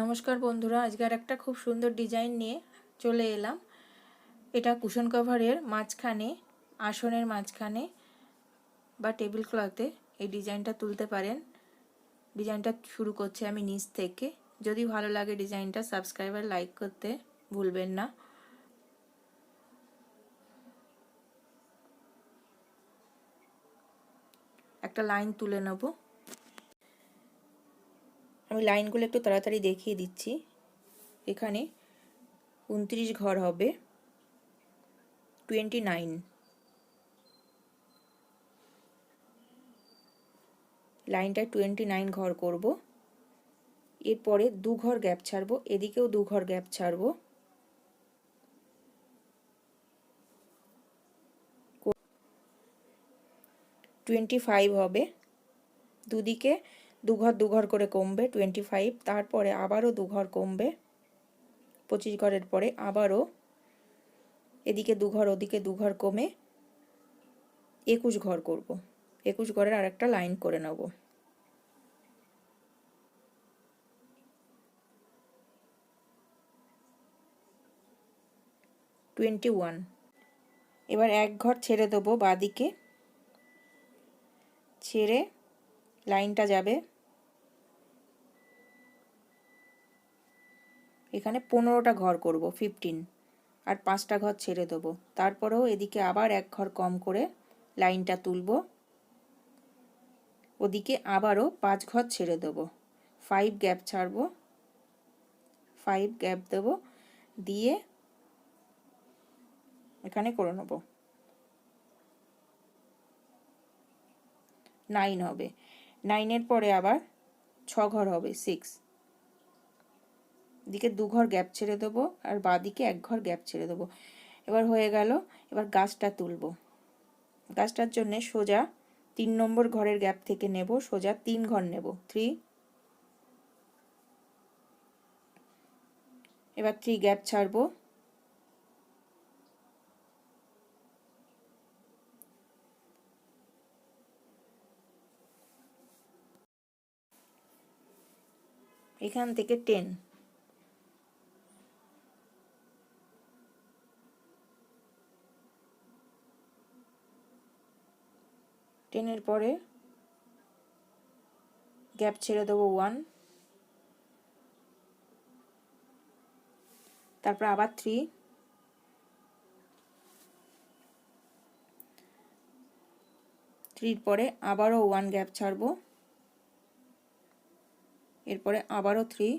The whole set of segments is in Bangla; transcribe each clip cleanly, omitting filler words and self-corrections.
নমস্কার বন্ধুরা, আজকে আর একটা খুব সুন্দর ডিজাইন নিয়ে চলে এলাম। এটা কুশন কভারের মাঝখানে, আসনের মাঝখানে বা টেবিল ক্লথে এই ডিজাইনটা তুলতে পারেন। ডিজাইনটা শুরু করছি আমি নিচ থেকে। যদি ভালো লাগে ডিজাইনটা, সাবস্ক্রাইব আর লাইক করতে ভুলবেন না। একটা লাইন তুলে নেব। আমি লাইনগুলো একটু তাড়াতাড়ি দেখিয়ে দিচ্ছি। এখানে 29 ঘর হবে, 29 লাইনটায় 29 ঘর করব। এরপরে 2 ঘর গ্যাপ ছাড়বো, এদিকেও 2 ঘর গ্যাপ ছাড়বো। টোয়েন্টি ফাইভ হবে, দুদিকে 2 ঘর 2 ঘর করে কমবে 25। তারপরে আবারও 2 ঘর কমবে 25 ঘরের পরে, আবারও এদিকে 2 ঘর ওদিকে 2 ঘর কমে 21 ঘর করব। 21 ঘরের আরেকটা লাইন করে নেব। Twenty one. এবার 1 ঘর ছেড়ে দেবো বাঁদিকে, ছেড়ে লাইনটা যাবে এখানে 15টা ঘর করব, 15, আর 5টা ঘর ছেড়ে দেবো। তারপরেও এদিকে আবার 1 ঘর কম করে লাইনটা তুলব, ওদিকে আবারও 5 ঘর ছেড়ে দেবো, 5 গ্যাপ ছাড়বো, 5 গ্যাপ দেবো, দিয়ে এখানে করে নেব 9 হবে। 9-এর পরে আবার 6 ঘর হবে, 6। দিকে 2 ঘর গ্যাপ ছেড়ে দেবো আর বাঁদিকে 1 ঘর গ্যাপ ছেড়ে দেবো। এবার হয়ে গেল। এবার গাছটা তুলব। গাছটার জন্য সোজা 3 নম্বর ঘরের গ্যাপ থেকে নেব, সোজা 3 ঘর নেব, 3। এবার 3 গ্যাপ ছাড়বো, এখান থেকে 10। টেনের পরে গ্যাপ ছেড়ে দেবো 1, তারপর আবার 3, পরে আবারও 1 গ্যাপ ছাড়বো, এরপরে আবারও 3,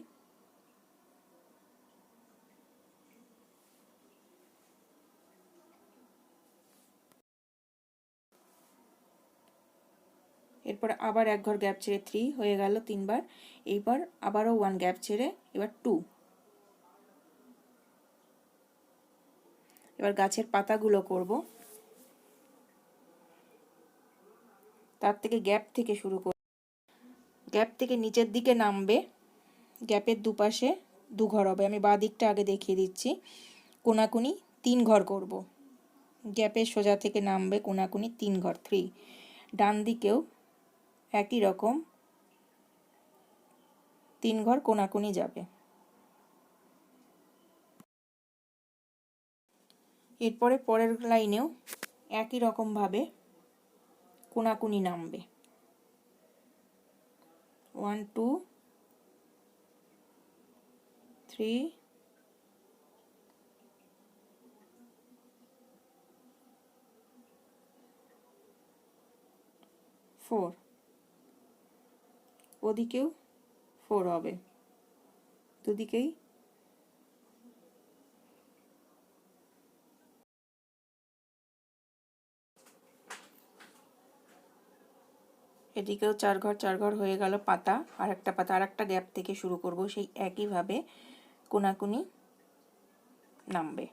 এরপরে আবার 1 ঘর গ্যাপ ছেড়ে 3 হয়ে গেল 3 বার। এইবার আবারও 1 গ্যাপ ছেড়ে এবার 2। এবার গাছের পাতাগুলো করব। তার থেকে গ্যাপ থেকে শুরু করব। গ্যাপ থেকে নিচের দিকে নামবে, গ্যাপের দুপাশে 2 ঘর হবে। আমি বাঁ দিকটা আগে দেখিয়ে দিচ্ছি। কোনাকুনি 3 ঘর করব। গ্যাপের সোজা থেকে নামবে কোনাকুনি 3 ঘর, 3। ডান দিকেও একই রকম 3 ঘর কোনাকুনি যাবে। এরপরে পরের লাইনেও একই রকম ভাবে কোনাকুনি নামবে, 1 2 3 4। ওদিকেও 4 হবে, দুদিকেই। এদিকেও 4 ঘর 4 ঘর হয়ে গেল পাতা। আর একটা পাতা আর একটা গ্যাপ থেকে শুরু করব, সেই একইভাবে কোনাকুনি নামবে।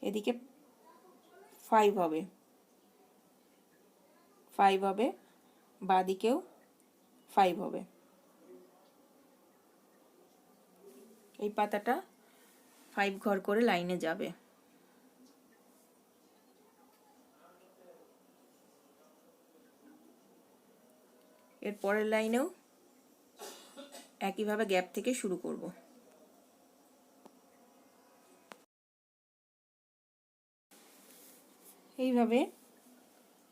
এদিকে 5 হবে, 5 হবে, বাঁ দিকেও 5 হবে। এই পাতাটা 5 ঘর করে লাইনে যাবে। এর পরের লাইনেও একইভাবে গ্যাপ থেকে শুরু করব। এইভাবে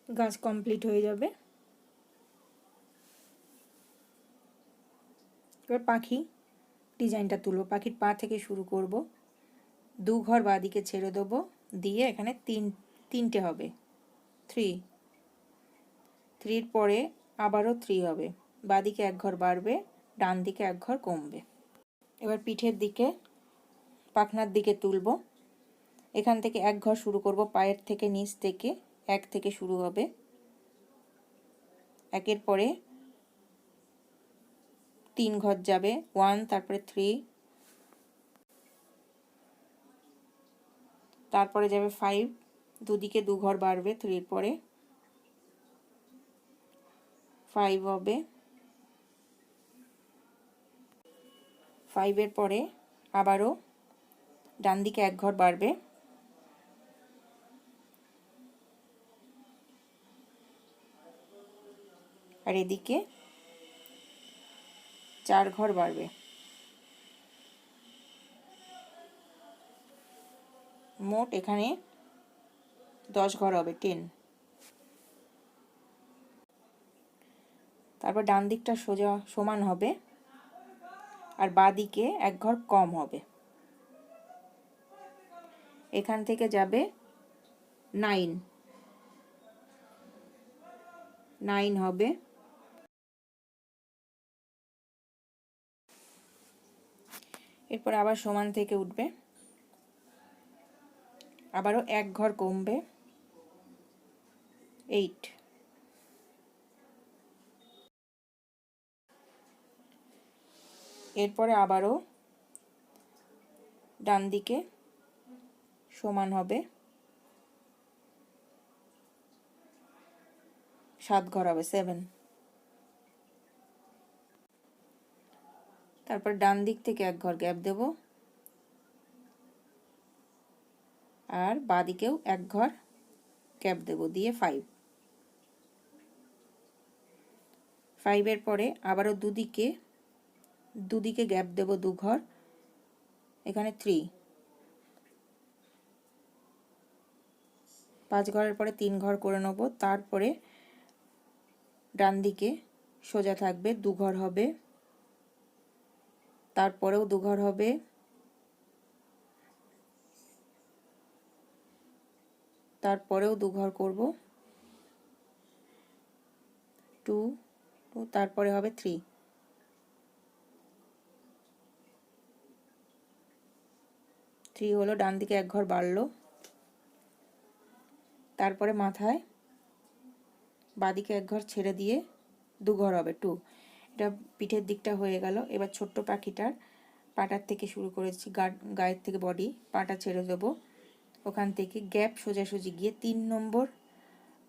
গাছ কমপ্লিট হয়ে যাবে। এবার পাখি ডিজাইনটা তুলব। পাখির পা থেকে শুরু করব, 2 ঘর বাঁদিকে ছেড়ে দেবো, দিয়ে এখানে তিনটে হবে 3 পরে আবারও 3 হবে, বাঁদিকে 1 ঘর বাড়বে, ডান দিকে 1 ঘর কমবে। এবার পিঠের দিকে পাখনার দিকে তুলব। এখান থেকে 1 ঘর শুরু করব, পায়ের থেকে নিচ থেকে 1 থেকে শুরু হবে, একের পরে 3 ঘর যাবে, 1, তারপরে 3, তারপরে যাবে 5, দুদিকে 2 ঘর বাড়বে, 3 পরে 5 হবে, 5 এর পরে আবারও ডান দিকে 1 ঘর বাড়বে, আর এদিকে 4 ঘর বাড়বে। মোট এখানে 10 ঘর হবে, 10। তারপর ডান দিকটা সোজা সমান হবে, আর বাঁ দিকে 1 ঘর কম হবে। এখান থেকে যাবে 9 হবে। এরপর আবার সমান থেকে উঠবে, আবারও 1 ঘর কমবে, 8। এরপরে আবারও ডান দিকে সমান হবে, 7 ঘর হবে, 7। তারপর ডান দিক থেকে 1 ঘর গ্যাপ দেব, আর বাঁ দিকেও 1 ঘর গ্যাপ দেব, দিয়ে 5 এর পরে আবারও দুদিকে গ্যাপ দেব 2 ঘর, এখানে 3, 5 ঘরের পরে 3 ঘর করে নেব। তারপরে ডান দিকে সোজা থাকবে, 2 ঘর হবে, তারপরেও 2 ঘর হবে, তারপরেও 2 ঘর করব, 2, তারপরে হবে 3 হলো, ডান দিকে 1 ঘর বাড়লো। তারপরে মাথায় বাঁদিকে 1 ঘর ছেড়ে দিয়ে 2 ঘর হবে, 2। এটা পিঠের দিকটা হয়ে গেল। এবার ছোট্ট পাখিটার পাটার থেকে শুরু করেছি, গায়ের থেকে বডি, পাটা ছেড়ে দেবো, ওখান থেকে গ্যাপ সোজাসুজি গিয়ে 3 নম্বর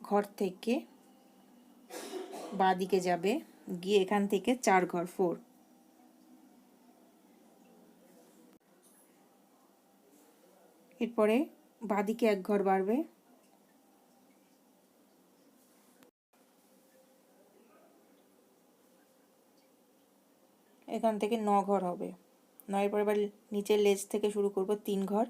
ঘর থেকে বাঁদিকে যাবে, গিয়ে এখান থেকে 4 ঘর, 4। এরপরে বাঁদিকে 1 ঘর বাড়বে, এখান থেকে 9 ঘর হবে। 9 এর পরে এবার নিচের লেজ থেকে শুরু করব, 3 ঘর,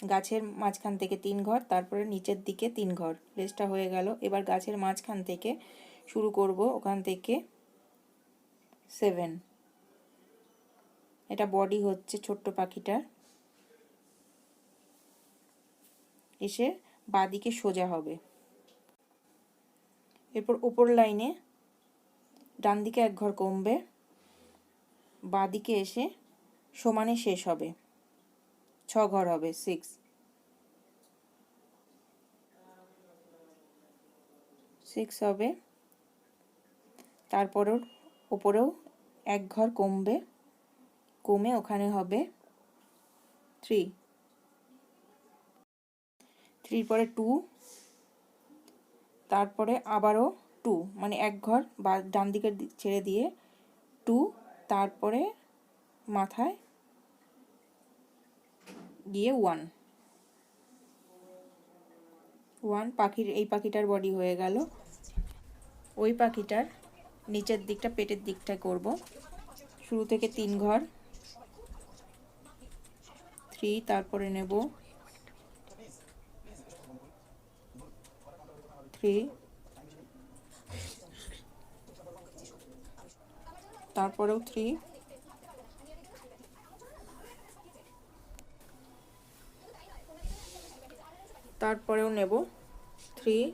গাছের মাঝখান থেকে 3 ঘর, তারপরে নিচের দিকে 3 ঘর, লেজটা হয়ে গেল। এবার গাছের মাঝখান থেকে শুরু করব, ওখান থেকে 7। এটা বডি হচ্ছে ছোট্ট পাখিটার, এসে বাঁদিকে সোজা হবে। এরপর উপর লাইনে ডান দিকে 1 ঘর কমবে, বাঁদিকে এসে সমানে শেষ হবে, 6 ঘর হবে, 6 হবে। তারপরেও উপরেও 1 ঘর কমবে, কমে ওখানে হবে 3 পরে 2, তারপরে আবারও 2, মানে 1 ঘর বা ডান দিকে ছেড়ে দিয়ে 2, তারপরে মাথায় গিয়ে 1। পাখির এই পাখিটার বডি হয়ে গেল। ওই পাখিটার নিচের দিকটা পেটের দিকটা করব। শুরু থেকে 3 ঘর 3, তারপরে নেব 3, তারপরেও 3, তারপরেও নেব 3,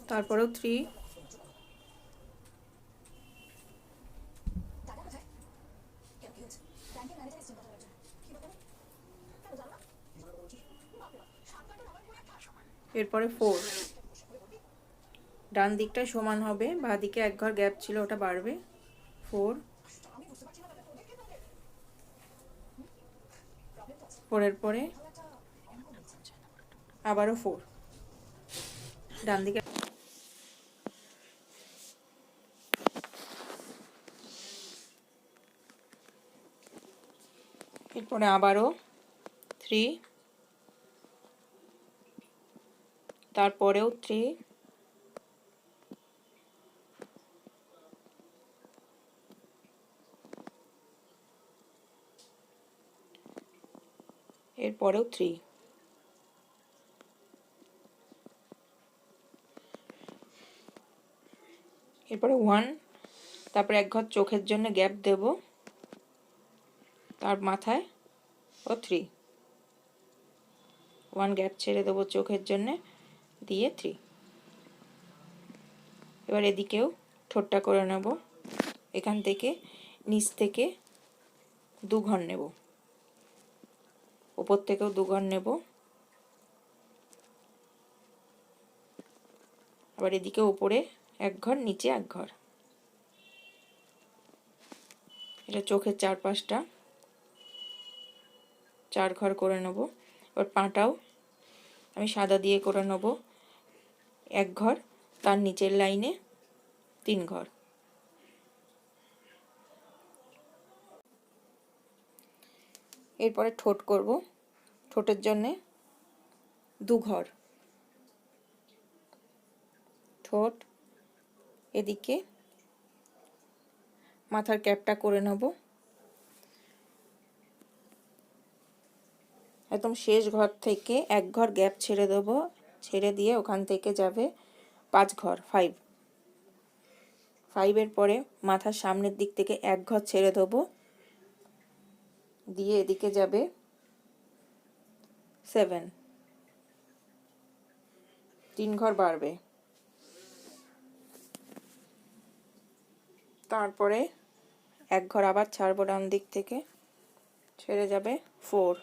তারপরেও 3, এরপরে 4। ডান দিকটা সমান হবে, বাঁ দিকে 1 ঘর গ্যাপ ছিল ওটা বাড়বে। 4, 4 পরে আবারও 4 ডান দিকে। এরপরে আবারও 3, তারপরেও 3, এরপরেও 3, এরপরে 1, তারপরে 1 ঘর চোখের জন্য গ্যাপ দেব, তার মাথায় ও 3, 1 গ্যাপ ছেড়ে দেবো চোখের জন্য, দিয়ে 3। এবার এদিকেও ঠোঁটটা করে নেব, এখান থেকে নিচ থেকে 2 ঘর নেব, উপর থেকেও 2 ঘর নেব, আবার এদিকে উপরে 1 ঘর, নিচে 1 ঘর। এটা চোখের চারপাশটা 4 ঘর করে নেব। এবার পাটাও আমি সাদা দিয়ে করে নেব, 1 ঘর, তার নিচের লাইনে 3 ঘর। এরপরে ঠোঁট করব, ঠোঁটের জন্যে 2 ঘর, ঠোঁট এদিকে মাথার ক্যাপটা করে নেব, একদম শেষ ঘর থেকে 1 ঘর গ্যাপ ছেড়ে দেব, ছেড়ে দিয়ে ওখান থেকে যাবে 5 ঘর, 5, 5 পরে মাথার সামনের দিক থেকে 1 ঘর ছেড়ে দেব, দিয়ে এদিকে যাবে 7, 3 ঘর বাড়বে। তারপরে 1 ঘর আবার ছাড়বো ডান দিক থেকে, ছেড়ে যাবে 4,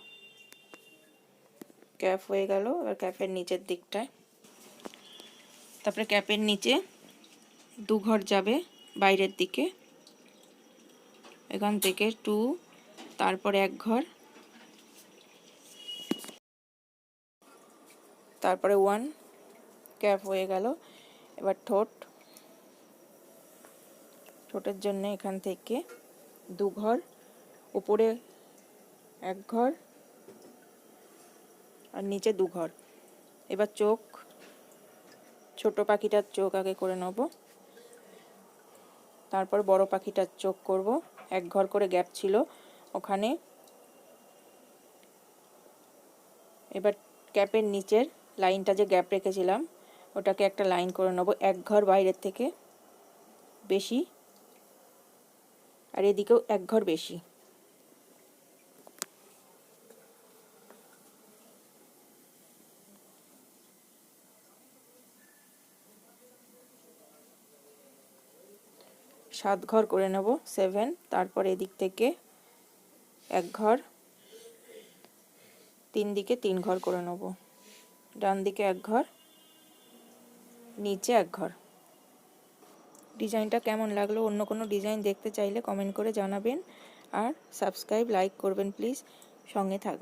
ক্যাপ হয়ে গেল। এবার ক্যাপের নিচের দিকটায়, তারপরে ক্যাপের নিচে 2 ঘর যাবে বাইরের দিকে, এখান থেকে 2, তারপরে 1 ঘর, তারপরে 1, ক্যাপ হয়ে গেল। এবার ঠোঁটের জন্য এখান থেকে 2 ঘর, উপরে 1 ঘর আর নিচে 2 ঘর। এবার চোখ, ছোট পাখিটার চোখ আগে করে নেব, তারপর বড় পাখিটার চোখ করব। 1 ঘর করে গ্যাপ ছিল ওখানে। এবার ক্যাপের নিচের লাইনটা যে গ্যাপ রেখেছিলাম ওটাকে একটা লাইন করে নেব, 1 ঘর বাইরের থেকে বেশি আর এদিকেও 1 ঘর বেশি। সাত ঘর করে নেব, 7, তারপর এদিক থেকে 1 ঘর, 3 দিকে 3 ঘর করে নেব, ডান দিকে 1 ঘর, নিচে 1 ঘর। ডিজাইনটা কেমন লাগলো, অন্য কোনো ডিজাইন দেখতে চাইলে কমেন্ট করে জানাবেন, আর সাবস্ক্রাইব লাইক করবেন প্লিজ, সঙ্গে থাকবেন।